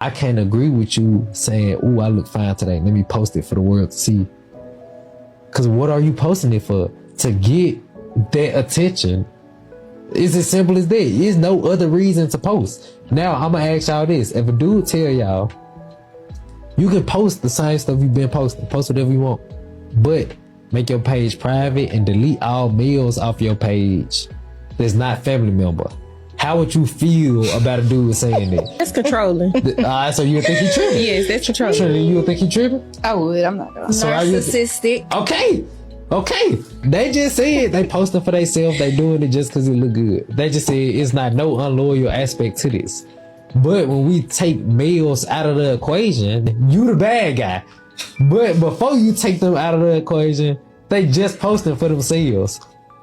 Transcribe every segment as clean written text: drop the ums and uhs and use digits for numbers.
I can't agree with you saying, "Ooh, I look fine today. Let me post it for the world to see." Because what are you posting it for? To get that attention. It's as simple as that. There's no other reason to post. Now, I'm going to ask y'all this. If a dude tell y'all, you can post the same stuff you've been posting. Post whatever you want. But make your page private and delete all males off your page that's not family member. How would you feel about a dude saying that? That's controlling. So you would think he tripping? Yes, that's controlling. Trinity, you would think he tripping? I would. I'm not gonna. So Narcissistic. Okay. They just said they posting for themselves. They doing it just because it look good. They just said it's not no unloyal aspect to this. But when we take males out of the equation, you the bad guy. But before you take them out of the equation, they just posting for themselves.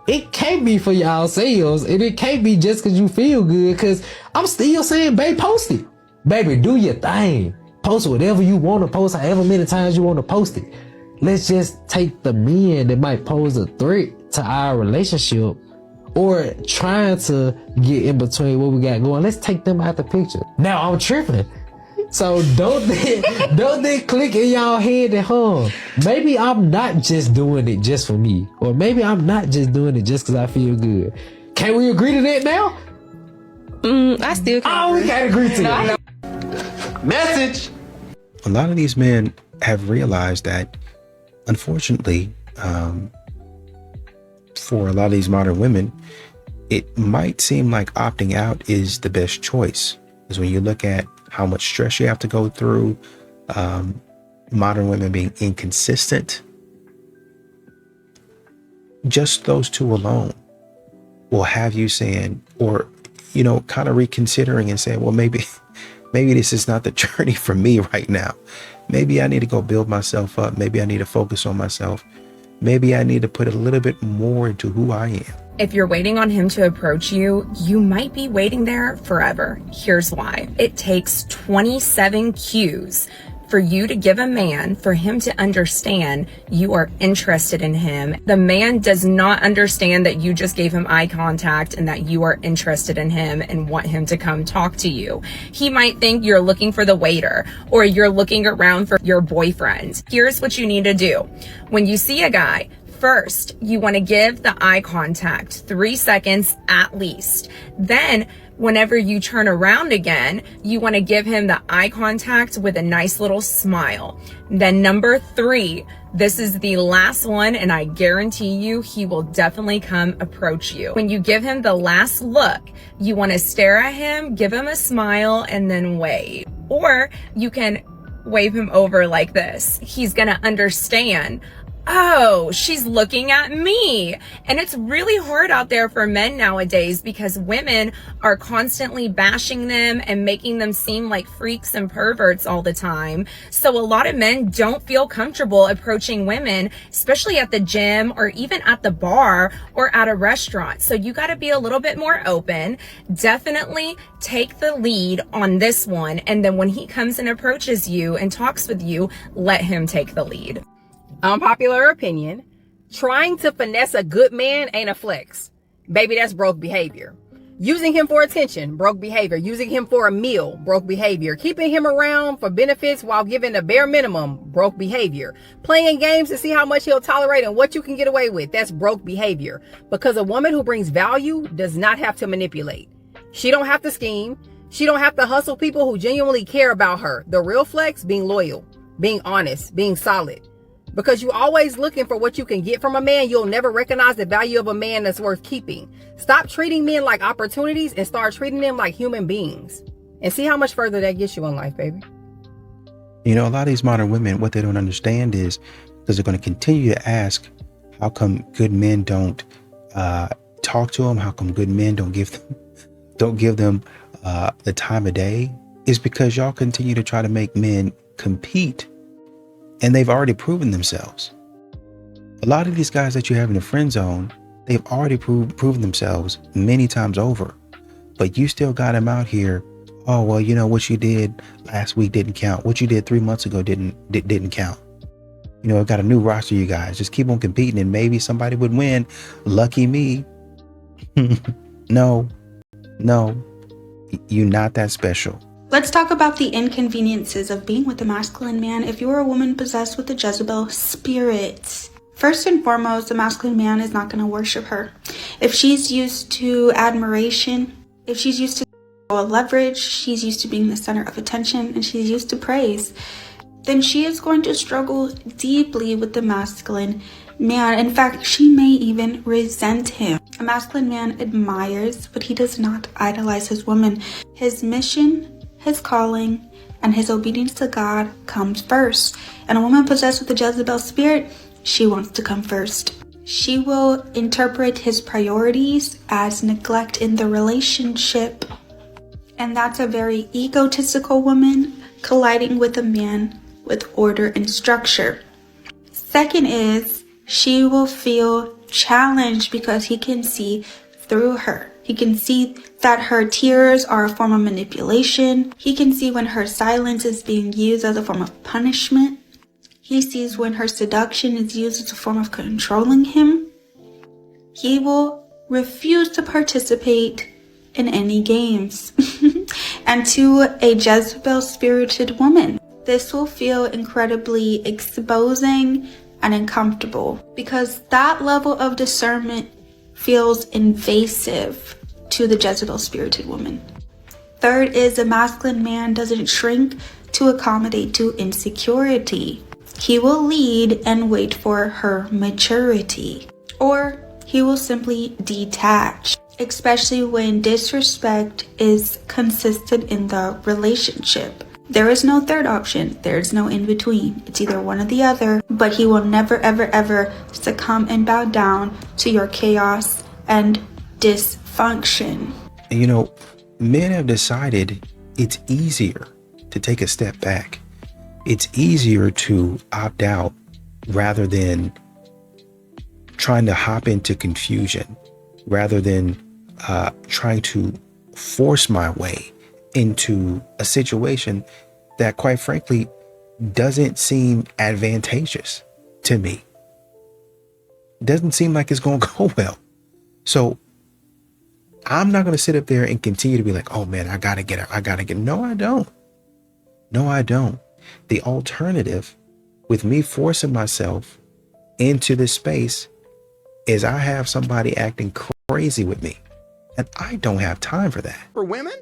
It can't be for y'all sales, and it can't be just because you feel good. Because I'm still saying, babe, post it. Baby, do your thing. Post whatever you want to post, however many times you want to post it. Let's just take the men that might pose a threat to our relationship or trying to get in between what we got going. Let's take them out the picture. Now I'm tripping. So don't they click in y'all head that, maybe I'm not just doing it just for me. Or maybe I'm not just doing it just because I feel good. Can we agree to that now? I still can't. We can't agree to that. Message. A lot of these men have realized that, unfortunately, for a lot of these modern women, it might seem like opting out is the best choice. Because when you look at how much stress you have to go through, modern women being inconsistent, just those two alone will have you saying, or, kind of reconsidering and saying, well, maybe this is not the journey for me right now. Maybe I need to go build myself up. Maybe I need to focus on myself. Maybe I need to put a little bit more into who I am. If you're waiting on him to approach you, you might be waiting there forever. Here's why. It takes 27 cues for you to give a man, for him to understand you are interested in him. The man does not understand that you just gave him eye contact and that you are interested in him and want him to come talk to you. He might think you're looking for the waiter or you're looking around for your boyfriend. Here's what you need to do. When you see a guy, first, you want to give the eye contact 3 seconds at least. Then, whenever you turn around again, you want to give him the eye contact with a nice little smile. Then number 3, this is the last one, and I guarantee you he will definitely come approach you. When you give him the last look, you want to stare at him, give him a smile, and then wave. Or you can wave him over like this. He's gonna understand, oh, she's looking at me. And it's really hard out there for men nowadays because women are constantly bashing them and making them seem like freaks and perverts all the time. So a lot of men don't feel comfortable approaching women, especially at the gym or even at the bar or at a restaurant. So you got to be a little bit more open. Definitely take the lead on this one. And then when he comes and approaches you and talks with you, let him take the lead. Unpopular opinion, trying to finesse a good man ain't a flex. Baby, that's broke behavior. Using him for attention, broke behavior. Using him for a meal, broke behavior. Keeping him around for benefits while giving the bare minimum, broke behavior. Playing games to see how much he'll tolerate and what you can get away with, that's broke behavior. Because a woman who brings value does not have to manipulate. She don't have to scheme. She don't have to hustle people who genuinely care about her. The real flex, being loyal, being honest, being solid. Because you're always looking for what you can get from a man, you'll never recognize the value of a man that's worth keeping. Stop treating men like opportunities and start treating them like human beings. And see how much further that gets you in life, baby. A lot of these modern women, what they don't understand is, because they're going to continue to ask, how come good men don't talk to them? How come good men don't give them the time of day? Is because y'all continue to try to make men compete. And they've already proven themselves. A lot of these guys that you have in the friend zone, they've already proven themselves many times over. But you still got them out here. Oh, well, what you did last week didn't count. What you did 3 months ago didn't count. I've got a new roster, you guys. Just keep on competing and maybe somebody would win. Lucky me. No, you're not that special. Let's talk about the inconveniences of being with a masculine man if you are a woman possessed with the Jezebel spirit. First and foremost, the masculine man is not going to worship her. If she's used to admiration, if she's used to leverage, she's used to being the center of attention, and she's used to praise, then she is going to struggle deeply with the masculine man. In fact, she may even resent him. A masculine man admires, but he does not idolize his woman. His mission, his calling, and his obedience to God comes first. And a woman possessed with the Jezebel spirit, she wants to come first. She will interpret his priorities as neglect in the relationship. And that's a very egotistical woman colliding with a man with order and structure. Second is, she will feel challenged because he can see through her. He can see that her tears are a form of manipulation. He can see when her silence is being used as a form of punishment. He sees when her seduction is used as a form of controlling him. He will refuse to participate in any games. And to a Jezebel-spirited woman, this will feel incredibly exposing and uncomfortable because that level of discernment feels invasive to the Jezebel-spirited woman. Third is a masculine man doesn't shrink to accommodate to insecurity. He will lead and wait for her maturity, or he will simply detach, especially when disrespect is consistent in the relationship. There is no third option. There is no in between. It's either one or the other, but he will never, ever, ever succumb and bow down to your chaos and dysfunction. And you know, men have decided it's easier to take a step back. It's easier to opt out rather than trying to hop into confusion, rather than trying to force my way into a situation that, quite frankly, doesn't seem advantageous to me. Doesn't seem like it's going to go well. So I'm not going to sit up there and continue to be like, oh man, I got to get her. No, I don't. No, I don't. The alternative with me forcing myself into this space is I have somebody acting crazy with me. And I don't have time for that. For women,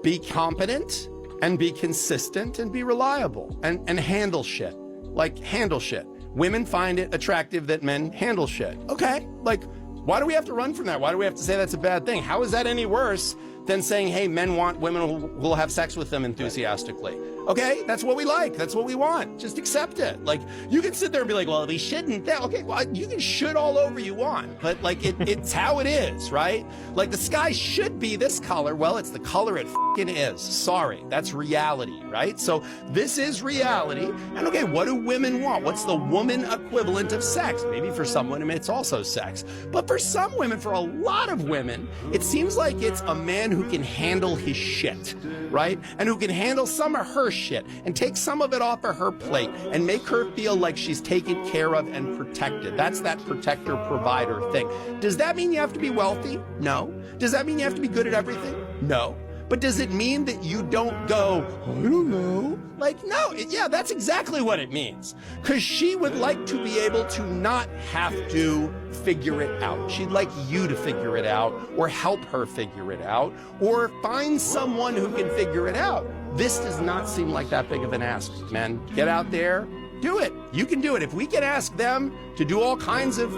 be competent and be consistent and be reliable and handle shit. Like, handle shit. Women find it attractive that men handle shit. Okay, like, why do we have to run from that? Why do we have to say that's a bad thing? How is that any worse than saying, hey, men want women who will have sex with them enthusiastically? Okay, that's what we like. That's what we want. Just accept it. Like, you can sit there and be like, well, we shouldn't. Okay, well, you can shit all over you want, but like, it's how it is, right? Like, the sky should be this color. Well, it's the color it fucking is. Sorry, that's reality, right? So this is reality. And okay, what do women want? What's the woman equivalent of sex? Maybe for some women, it's also sex. But for some women, for a lot of women, it seems like it's a man who can handle his shit, right? And who can handle some of her shit and take some of it off of her plate and make her feel like she's taken care of and protected. That's that protector provider thing. Does that mean you have to be wealthy? No. Does that mean you have to be good at everything? No. But does it mean that you don't go, I don't know? Like, no, yeah, that's exactly what it means. Because she would like to be able to not have to figure it out. She'd like you to figure it out, or help her figure it out, or find someone who can figure it out. This does not seem like that big of an ask, men. Get out there, do it. You can do it. If we can ask them to do all kinds of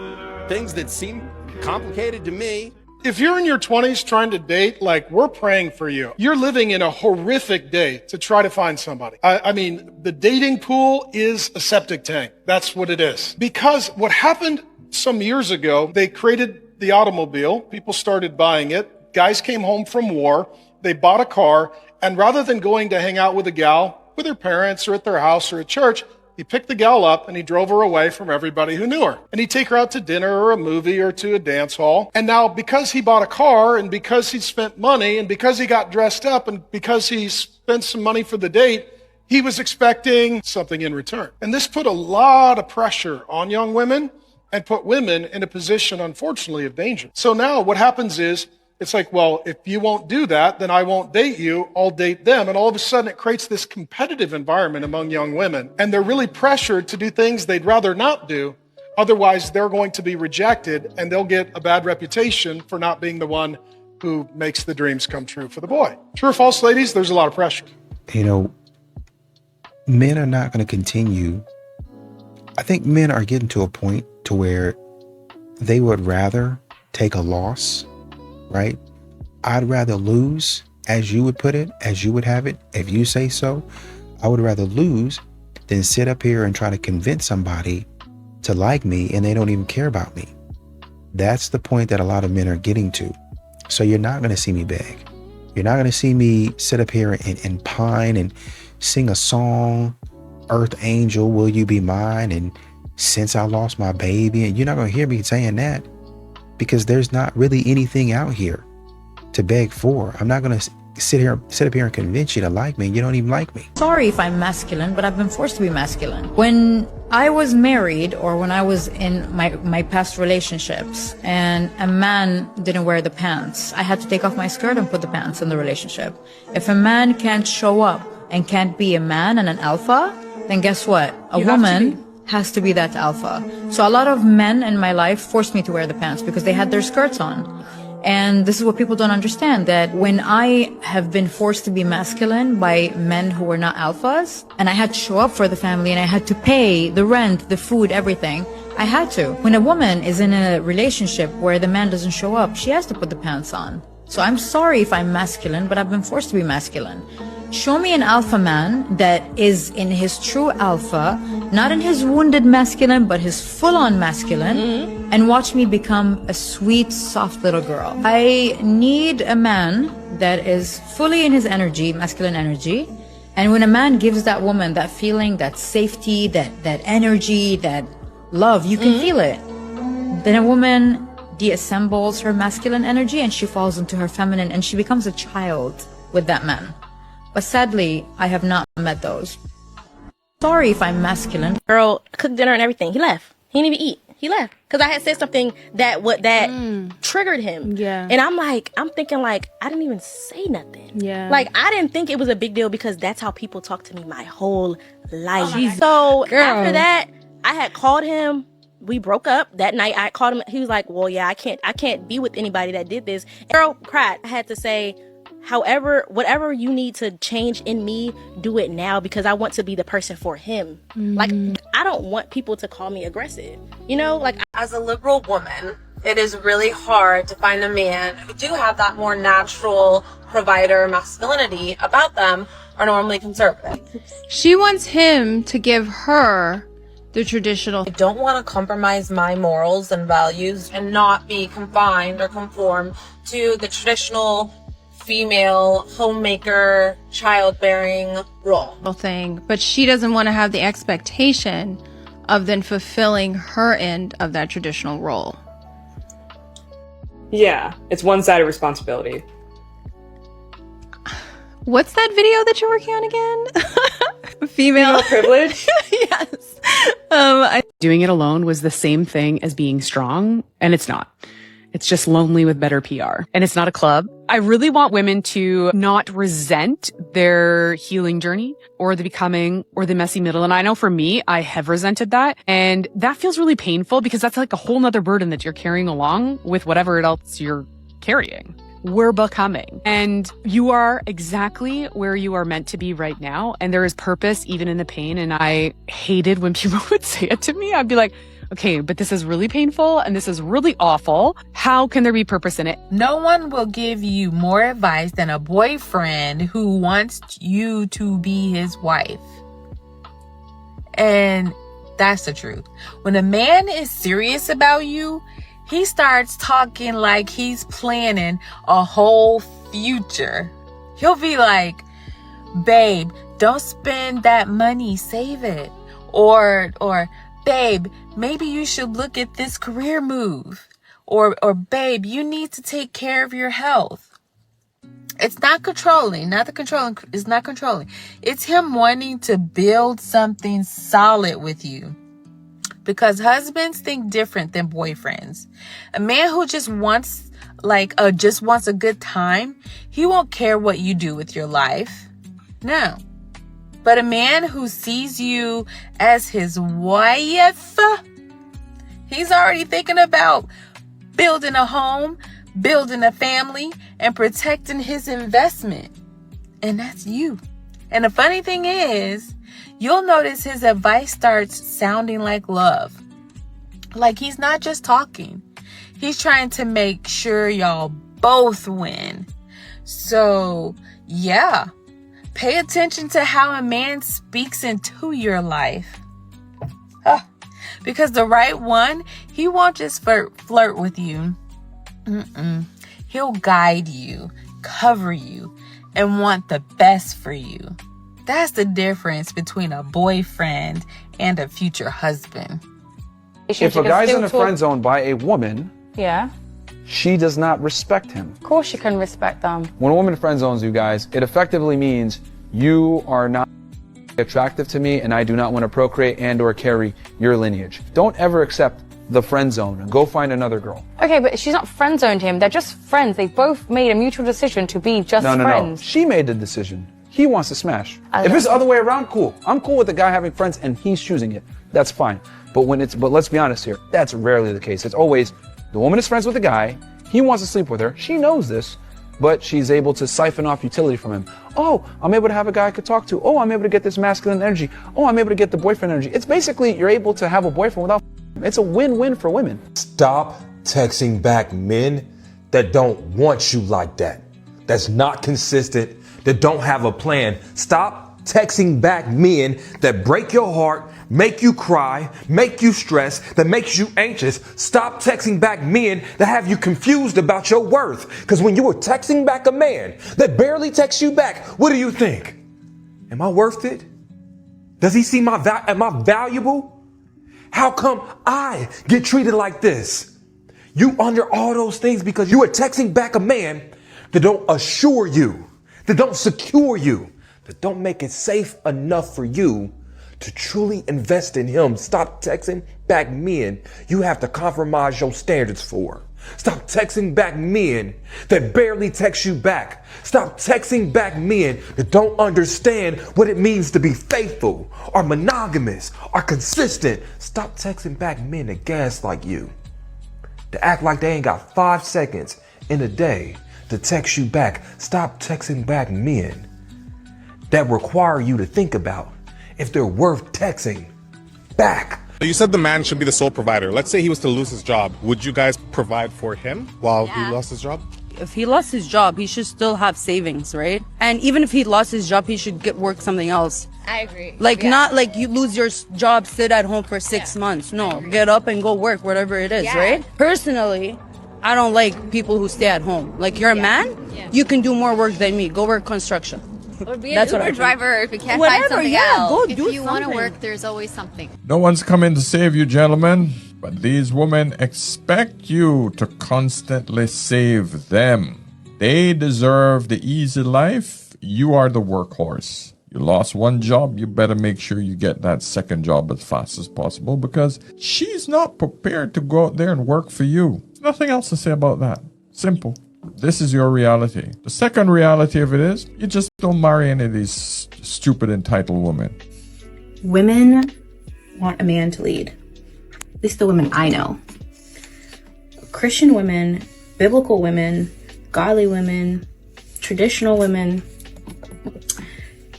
things that seem complicated to me. If you're in your 20s trying to date, like, we're praying for you. You're living in a horrific day to try to find somebody. I mean, the dating pool is a septic tank. That's what it is. Because what happened some years ago, they created the automobile. People started buying it. Guys came home from war. They bought a car. And rather than going to hang out with a gal, with her parents or at their house or at church, he picked the gal up and he drove her away from everybody who knew her. And he'd take her out to dinner or a movie or to a dance hall. And now, because he bought a car and because he spent money and because he got dressed up and because he spent some money for the date, he was expecting something in return. And this put a lot of pressure on young women and put women in a position, unfortunately, of danger. So now what happens is It's like, well, if you won't do that, then I won't date you. I'll date them. And all of a sudden it creates this competitive environment among young women. And they're really pressured to do things they'd rather not do. Otherwise, they're going to be rejected and they'll get a bad reputation for not being the one who makes the dreams come true for the boy. True or false, ladies? There's a lot of pressure. You know, men are not going to continue. I think men are getting to a point to where they would rather take a loss, right? I'd rather lose, as you would put it, as you would have it, if you say so. I would rather lose than sit up here and try to convince somebody to like me and they don't even care about me. That's the point that a lot of men are getting to. So you're not going to see me beg. You're not going to see me sit up here and pine and sing a song, Earth Angel, will you be mine? And since I lost my baby, and you're not going to hear me saying that because there's not really anything out here to beg for. I'm not going to sit up here and convince you to like me. You don't even like me. Sorry if I'm masculine, but I've been forced to be masculine. When I was married or when I was in my past relationships and a man didn't wear the pants, I had to take off my skirt and put the pants in the relationship. If a man can't show up and can't be a man and an alpha, then guess what? A woman has to be that alpha. So a lot of men in my life forced me to wear the pants because they had their skirts on. And this is what people don't understand, that when I have been forced to be masculine by men who were not alphas, and I had to show up for the family and I had to pay the rent, the food, everything, I had to. When a woman is in a relationship where the man doesn't show up, she has to put the pants on. So I'm sorry if I'm masculine, but I've been forced to be masculine. Show me an alpha man that is in his true alpha, not in his wounded masculine, but his full-on masculine, and watch me become a sweet, soft little girl. I need a man that is fully in his energy, masculine energy, and when a man gives that woman that feeling, that safety, that energy, that love, you can feel it. Then a woman deassembles her masculine energy and she falls into her feminine and she becomes a child with that man. But sadly, I have not met those. Sorry if I'm masculine. Girl cooked dinner and everything. He left. He didn't even eat. He left. Because I had said something that triggered him. Yeah. And I'm thinking like, I didn't even say nothing. Yeah. Like, I didn't think it was a big deal because that's how people talk to me my whole life. So after that, I had called him. We broke up that night. I called him. He was like, well, yeah, I can't be with anybody that did this. Girl cried. I had to say, however, whatever you need to change in me, do it now because I want to be the person for him. Like, I don't want people to call me aggressive. You know, like, as a liberal woman, it is really hard to find a man who do have that more natural provider masculinity about them are normally conservative. She wants him to give her the traditional. I don't want to compromise my morals and values and not be confined or conform to the traditional female homemaker childbearing role thing, but she doesn't want to have the expectation of then fulfilling her end of that traditional role. Yeah, it's one-sided responsibility. What's that video that you're working on again? Female privilege? Yes. Doing it alone was the same thing as being strong, and it's not. It's just lonely with better PR. And it's not a club. I really want women to not resent their healing journey or the becoming or the messy middle. And I know for me, I have resented that. And that feels really painful because that's like a whole nother burden that you're carrying along with whatever else you're carrying. We're becoming. And you are exactly where you are meant to be right now. And there is purpose even in the pain. And I hated when people would say it to me. I'd be like, okay, but this is really painful and this is really awful. How can there be purpose in it? No one will give you more advice than a boyfriend who wants you to be his wife. And that's the truth. When a man is serious about you, he starts talking like he's planning a whole future. He'll be like, babe, don't spend that money, save it. Or, babe, maybe you should look at this career move. Or babe, you need to take care of your health. It's not controlling. It's not controlling. It's him wanting to build something solid with you. Because husbands think different than boyfriends. A man who just wants just wants a good time, he won't care what you do with your life. No. But a man who sees you as his wife, he's already thinking about building a home, building a family, and protecting his investment. And that's you. And the funny thing is, you'll notice his advice starts sounding like love. Like he's not just talking. He's trying to make sure y'all both win. So, yeah. Pay attention to how a man speaks into your life. Because the right one, he won't just flirt with you. He'll guide you, cover you, and want the best for you. That's the difference between a boyfriend and a future husband. If a guy's in a friend zone by a woman, yeah, she does not respect him. Of course she can respect them. When a woman friend zones you guys, it effectively means you are not attractive to me and I do not want to procreate and or carry your lineage. Don't ever accept the friend zone and go find another girl. Okay, but she's not friend zoned him. They're just friends. They both made a mutual decision to be just friends. No. She made the decision. He wants to smash. If it's the other way around, cool. I'm cool with the guy having friends and he's choosing it. That's fine. But let's be honest here. That's rarely the case. It's always the woman is friends with the guy. He wants to sleep with her. She knows this, but she's able to siphon off utility from him. Oh, I'm able to have a guy I could talk to. Oh, I'm able to get this masculine energy. Oh, I'm able to get the boyfriend energy. It's basically you're able to have a boyfriend without. It's a win-win for women. Stop texting back men that don't want you like that. That's not consistent, that don't have a plan. Stop texting back men that break your heart, make you cry, make you stress, that makes you anxious. Stop texting back men that have you confused about your worth. Because when you are texting back a man that barely texts you back, what do you think? Am I worth it? Does he see am I valuable? How come I get treated like this? You under all those things because you are texting back a man that don't assure you, that don't secure you, that don't make it safe enough for you to truly invest in him. Stop texting back men you have to compromise your standards for. Stop texting back men that barely text you back. Stop texting back men that don't understand what it means to be faithful or monogamous or consistent. Stop texting back men that gaslight you, to act like they ain't got 5 seconds in a day to text you back. Stop texting back men that require you to think about if they're worth texting back. You said the man should be the sole provider. Let's say he was to lose his job. Would you guys provide for him while he lost his job? If he lost his job, he should still have savings, right? And even if he lost his job, he should work something else. I agree. Not like you lose your job, sit at home for 6 months. No, get up and go work, whatever it is, right? Personally, I don't like people who stay at home. Like, you're a man, you can do more work than me. Go work construction. Or be That's an what I Uber think. driver if you can't Whatever, find something yeah, else. go if do you want to something. work, there's always something. No one's coming to save you, gentlemen, but these women expect you to constantly save them. They deserve the easy life. You are the workhorse. You lost one job, you better make sure you get that second job as fast as possible because she's not prepared to go out there and work for you. There's nothing else to say about that. Simple. This is your reality. The second reality of it is you just don't marry any of these stupid entitled women. Women want a man to lead. At least the women I know. Christian women, biblical women, godly women, traditional women,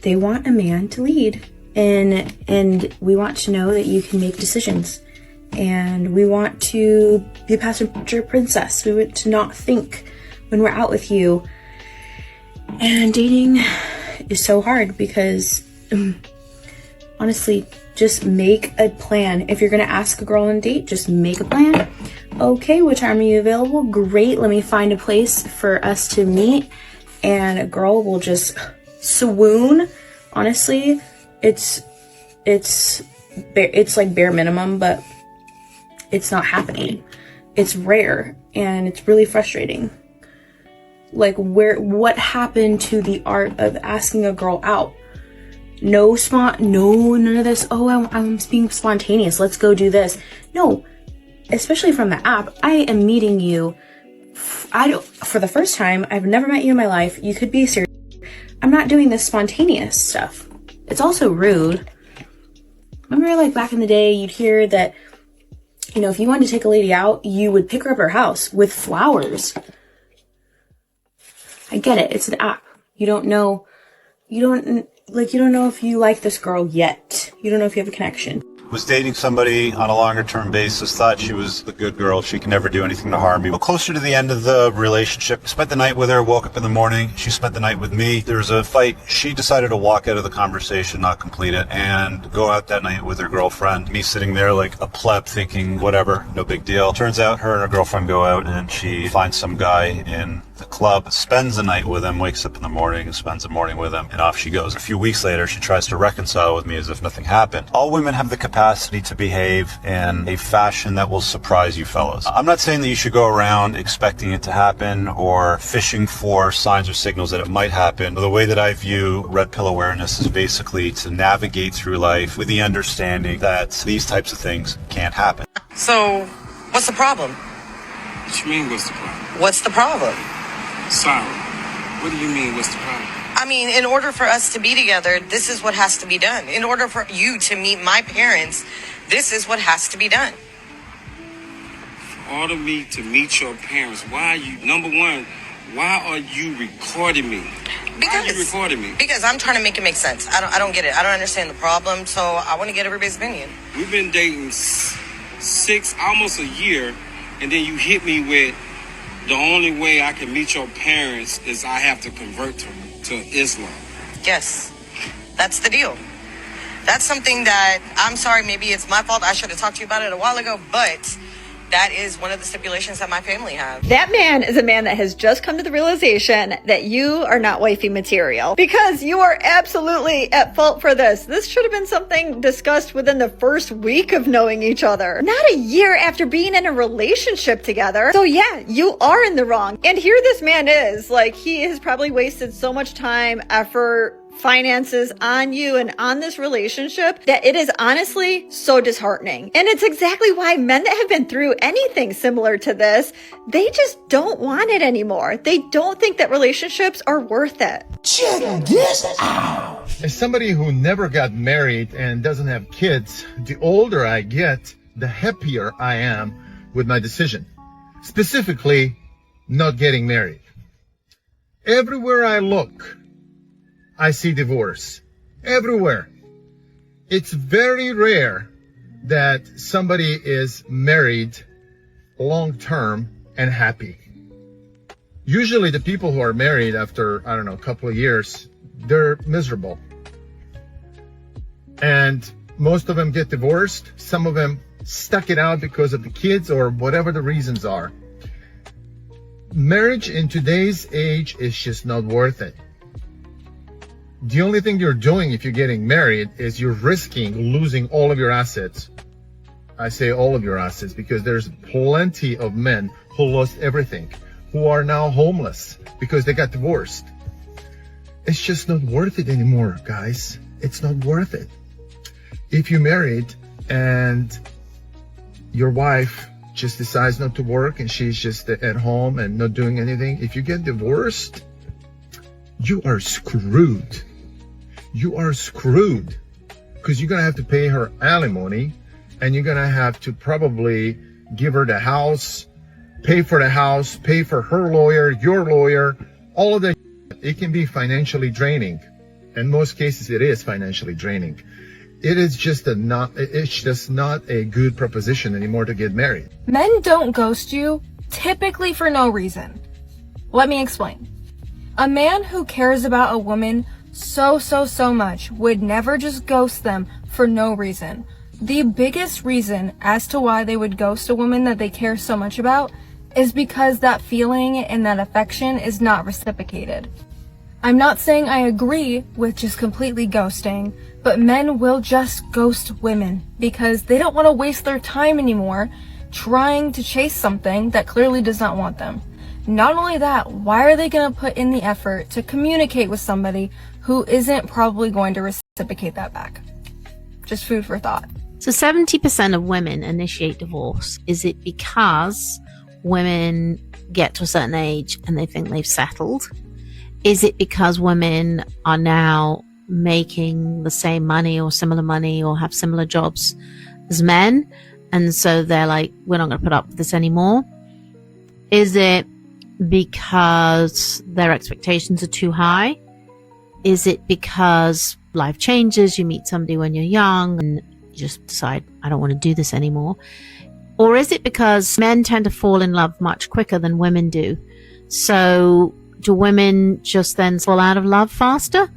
they want a man to lead. And we want to know that you can make decisions. And we want to be a passenger princess. We want to not think when we're out with you. And dating is so hard because honestly, just make a plan. If you're gonna ask a girl on a date, just make a plan. Okay, what time are you available? Great, let me find a place for us to meet. And a girl will just swoon. Honestly, it's like bare minimum, but it's not happening. It's rare and it's really frustrating. Like, what happened to the art of asking a girl out? None of this. Oh, I'm being spontaneous. Let's go do this. No, especially from the app. I am meeting you for the first time, I've never met you in my life. You could be serious. I'm not doing this spontaneous stuff. It's also rude. Remember, like, back in the day, you'd hear that, you know, if you wanted to take a lady out, you would pick her up at her house with flowers. I get it. It's an app. You don't know if you like this girl yet. You don't know if you have a connection. Was dating somebody on a longer term basis, thought she was the good girl, she can never do anything to harm me. Well, closer to the end of the relationship, spent the night with her, woke up in the morning, she spent the night with me. There was a fight, she decided to walk out of the conversation, not complete it, and go out that night with her girlfriend. Me sitting there like a pleb thinking, whatever, no big deal. Turns out her and her girlfriend go out and she finds some guy in the club, spends the night with him, wakes up in the morning and spends the morning with him, and off she goes. A few weeks later, she tries to reconcile with me as if nothing happened. All women have the capacity to behave in a fashion that will surprise you fellas. I'm not saying that you should go around expecting it to happen or fishing for signs or signals that it might happen. The way that I view red pill awareness is basically to navigate through life with the understanding that these types of things can't happen. So, what's the problem? What you mean, what's the problem? What's the problem? Sorry. What do you mean, what's the problem? I mean, in order for us to be together, this is what has to be done. In order for you to meet my parents, this is what has to be done. For all of me to meet your parents, why are you, number one, why are you recording me? Why are you recording me? Because I'm trying to make it make sense. I don't get it. I don't understand the problem, so I want to get everybody's opinion. We've been dating almost a year, and then you hit me with the only way I can meet your parents is I have to convert to Islam. Yes, that's the deal. That's something that, I'm sorry, maybe it's my fault. I should have talked to you about it a while ago, but that is one of the stipulations that my family have. That man is a man that has just come to the realization that you are not wifey material, because you are absolutely at fault for this. This should have been something discussed within the first week of knowing each other, not a year after being in a relationship together. So yeah, you are in the wrong. And here this man is, like, he has probably wasted so much time, effort, finances on you and on this relationship that it is honestly so disheartening. And it's exactly why men that have been through anything similar to this, they just don't want it anymore. They don't think that relationships are worth it. Check this out. As somebody who never got married and doesn't have kids, the older I get, the happier I am with my decision. Specifically, not getting married. Everywhere I look, I see divorce. Everywhere. It's very rare that somebody is married long-term and happy. Usually the people who are married after, I don't know, a couple of years, they're miserable. And most of them get divorced. Some of them stuck it out because of the kids or whatever the reasons are. Marriage in today's age is just not worth it. The only thing you're doing if you're getting married is you're risking losing all of your assets. I say all of your assets because there's plenty of men who lost everything, who are now homeless because they got divorced. It's just not worth it anymore, guys. It's not worth it. If you're married and your wife just decides not to work and she's just at home and not doing anything, if you get divorced, you are screwed. You are screwed because you're going to have to pay her alimony and you're going to have to probably give her the house, pay for the house, pay for her lawyer, your lawyer, all of that. It can be financially draining. In most cases, it is financially draining. It's just not a good proposition anymore to get married. Men don't ghost you, typically for no reason. Let me explain. A man who cares about a woman so much would never just ghost them for no reason. The biggest reason as to why they would ghost a woman that they care so much about is because that feeling and that affection is not reciprocated. I'm not saying I agree with just completely ghosting, but men will just ghost women because they don't want to waste their time anymore trying to chase something that clearly does not want them. Not only that, why are they going to put in the effort to communicate with somebody who isn't probably going to reciprocate that back? Just food for thought. So 70% of women initiate divorce. Is it because women get to a certain age and they think they've settled? Is it because women are now making the same money or similar money or have similar jobs as men, and so they're like, we're not going to put up with this anymore? Is it because their expectations are too high? Is it because life changes, you meet somebody when you're young and you just decide, I don't want to do this anymore? Or is it because men tend to fall in love much quicker than women do? So do women just then fall out of love faster?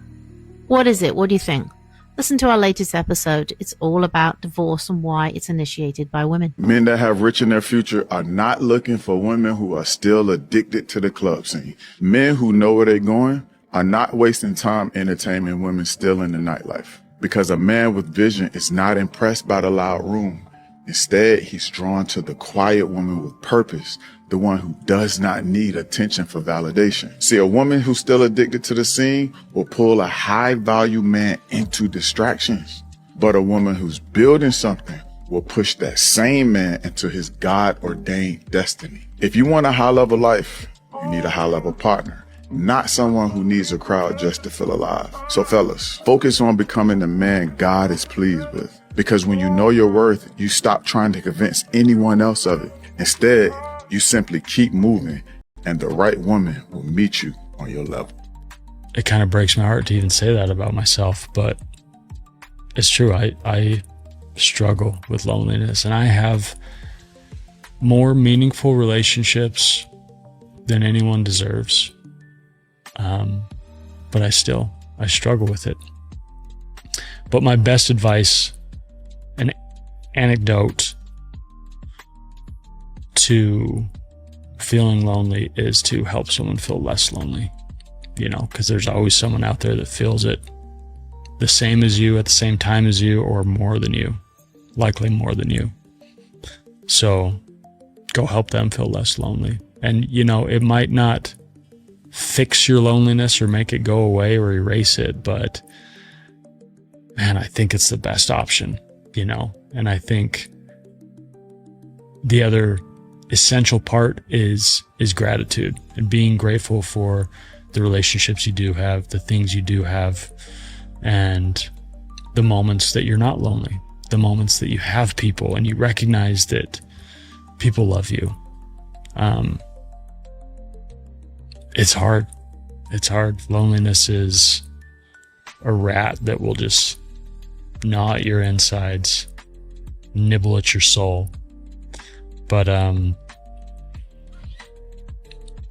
What is it? What do you think? Listen to our latest episode. It's all about divorce and why it's initiated by women. Men that have rich in their future are not looking for women who are still addicted to the club scene. Men who know where they're going are not wasting time entertaining women still in the nightlife. Because a man with vision is not impressed by the loud room. Instead, he's drawn to the quiet woman with purpose, the one who does not need attention for validation. See, a woman who's still addicted to the scene will pull a high-value man into distractions. But a woman who's building something will push that same man into his God-ordained destiny. If you want a high-level life, you need a high-level partner, not someone who needs a crowd just to feel alive. So fellas, focus on becoming the man God is pleased with. Because when you know your worth, you stop trying to convince anyone else of it. Instead, you simply keep moving, and the right woman will meet you on your level. It kind of breaks my heart to even say that about myself, but it's true. I struggle with loneliness, and I have more meaningful relationships than anyone deserves. But I struggle with it. But my best advice, an anecdote to feeling lonely, is to help someone feel less lonely, because there's always someone out there that feels it the same as you, at the same time as you, or more than you, likely more than you. So go help them feel less lonely. And, it might not fix your loneliness or make it go away or erase it, but man, I think it's the best option, and I think the other essential part is gratitude, and being grateful for the relationships you do have, the things you do have, and the moments that you're not lonely, the moments that you have people and you recognize that people love you. It's hard. It's hard. Loneliness is a rat that will just gnaw at your insides, nibble at your soul. But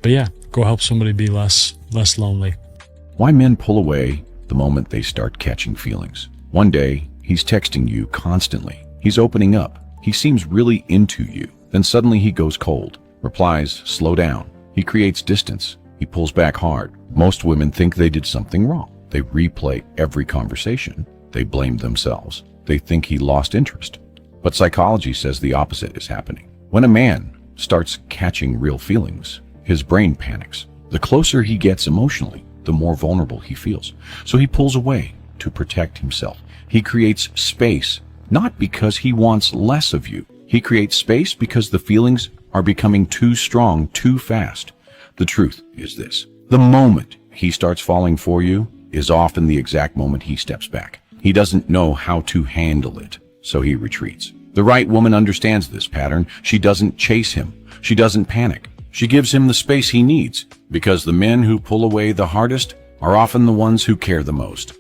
yeah, go help somebody be less lonely. Why men pull away the moment they start catching feelings. One day, he's texting you constantly. He's opening up. He seems really into you. Then suddenly he goes cold. Replies, slow down. He creates distance. He pulls back hard. Most women think they did something wrong. They replay every conversation. They blame themselves. They think he lost interest. But psychology says the opposite is happening. When a man starts catching real feelings, his brain panics. The closer he gets emotionally, the more vulnerable he feels. So he pulls away to protect himself. He creates space, not because he wants less of you. He creates space because the feelings are becoming too strong, too fast. The truth is this: the moment he starts falling for you is often the exact moment he steps back. He doesn't know how to handle it, so he retreats. The right woman understands this pattern. She doesn't chase him. She doesn't panic. She gives him the space he needs, because the men who pull away the hardest are often the ones who care the most.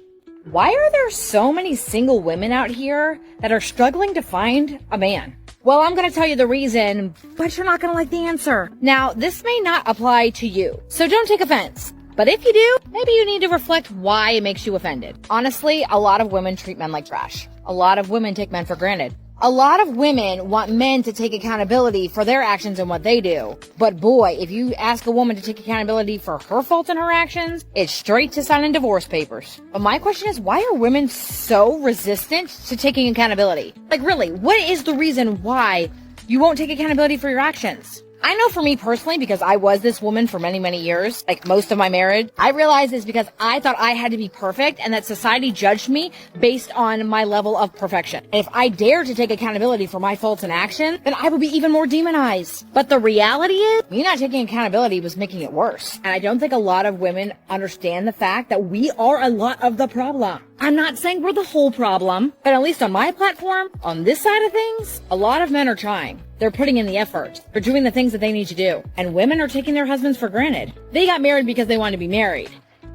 Why are there so many single women out here that are struggling to find a man? Well, I'm going to tell you the reason, but you're not going to like the answer. Now, this may not apply to you, so don't take offense. But if you do, maybe you need to reflect why it makes you offended. Honestly, a lot of women treat men like trash. A lot of women take men for granted. A lot of women want men to take accountability for their actions and what they do. But boy, if you ask a woman to take accountability for her faults and her actions, it's straight to signing divorce papers. But my question is, why are women so resistant to taking accountability? Like really, what is the reason why you won't take accountability for your actions? I know for me personally, because I was this woman for many, many years, like most of my marriage, I realized it's because I thought I had to be perfect and that society judged me based on my level of perfection. And if I dared to take accountability for my faults and action, then I would be even more demonized. But the reality is, me not taking accountability was making it worse. And I don't think a lot of women understand the fact that we are a lot of the problem. I'm not saying we're the whole problem, but at least on my platform, on this side of things, a lot of men are trying. They're putting in the effort. They're doing the things that they need to do. And women are taking their husbands for granted. They got married because they wanted to be married,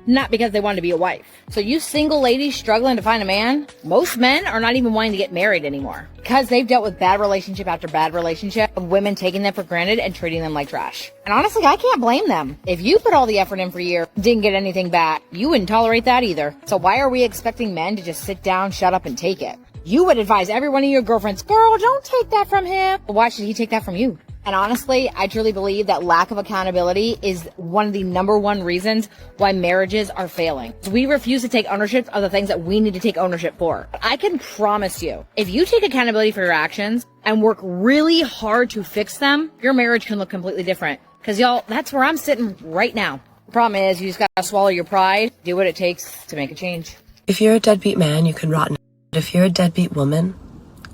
not because they wanted to be a wife. So you single ladies struggling to find a man, most men are not even wanting to get married anymore because they've dealt with bad relationship after bad relationship of women taking them for granted and treating them like trash. And honestly, I can't blame them. If you put all the effort in for a year, didn't get anything back, you wouldn't tolerate that either. So why are we expecting men to just sit down, shut up, and take it? You would advise every one of your girlfriends, girl, don't take that from him. Why should he take that from you? And honestly, I truly believe that lack of accountability is one of the number one reasons why marriages are failing. We refuse to take ownership of the things that we need to take ownership for. But I can promise you, if you take accountability for your actions and work really hard to fix them, your marriage can look completely different. Because y'all, that's where I'm sitting right now. The problem is you just gotta swallow your pride, do what it takes to make a change. If you're a deadbeat man, you can rot in. If you're a deadbeat woman,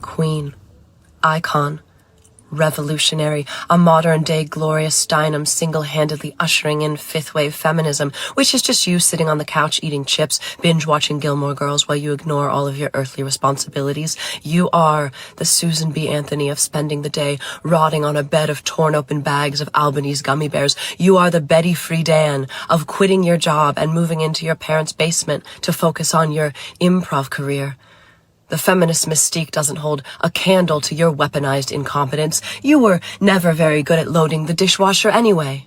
queen, icon, revolutionary, a modern-day Gloria Steinem single-handedly ushering in fifth-wave feminism, which is just you sitting on the couch eating chips, binge-watching Gilmore Girls while you ignore all of your earthly responsibilities. You are the Susan B. Anthony of spending the day rotting on a bed of torn-open bags of Albanese gummy bears. You are the Betty Friedan of quitting your job and moving into your parents' basement to focus on your improv career. The feminist mystique doesn't hold a candle to your weaponized incompetence. You were never very good at loading the dishwasher anyway.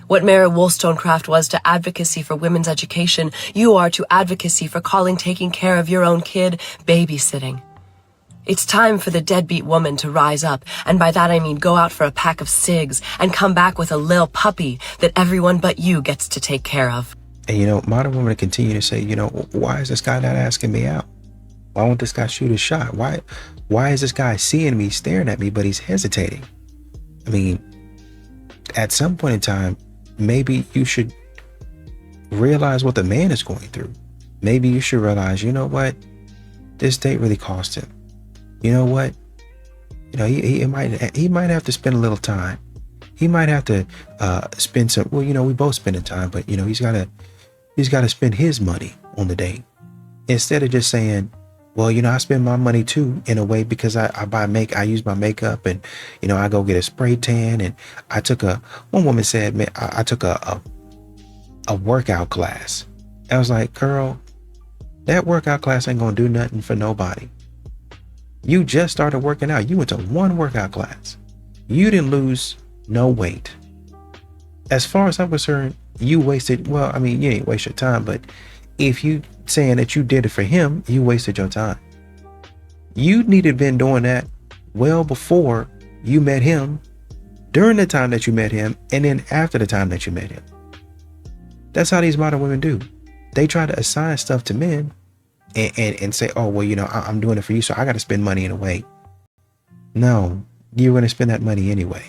What Mary Wollstonecraft was to advocacy for women's education, you are to advocacy for calling taking care of your own kid babysitting. It's time for the deadbeat woman to rise up, and by that I mean go out for a pack of cigs and come back with a lil puppy that everyone but you gets to take care of. And, you know, modern women continue to say, you know, why is this guy not asking me out? Why won't this guy shoot his shot? Why is this guy seeing me, staring at me, but he's hesitating? I mean, at some point in time, maybe you should realize what the man is going through. Maybe you should realize, you know what? This date really cost him. You know what? You know, he might have to spend a little time. He might have to spend some, well, you know, we both spending time, but you know, he's gotta spend his money on the date. Instead of just saying, well, you know, I spend my money too in a way because I use my makeup and, you know, I go get a spray tan. And one woman said, man, I took a workout class. I was like, girl, that workout class ain't gonna do nothing for nobody. You just started working out. You went to one workout class. You didn't lose no weight. As far as I'm concerned, you wasted, well, I mean, you didn't waste your time, but if you saying that you did it for him, you wasted your time. You need to have been doing that well before you met him, during the time that you met him, and then after the time that you met him. That's how these modern women do. They try to assign stuff to men and say, oh, well, you know, I'm doing it for you, so I got to spend money in a way. No, you're going to spend that money anyway.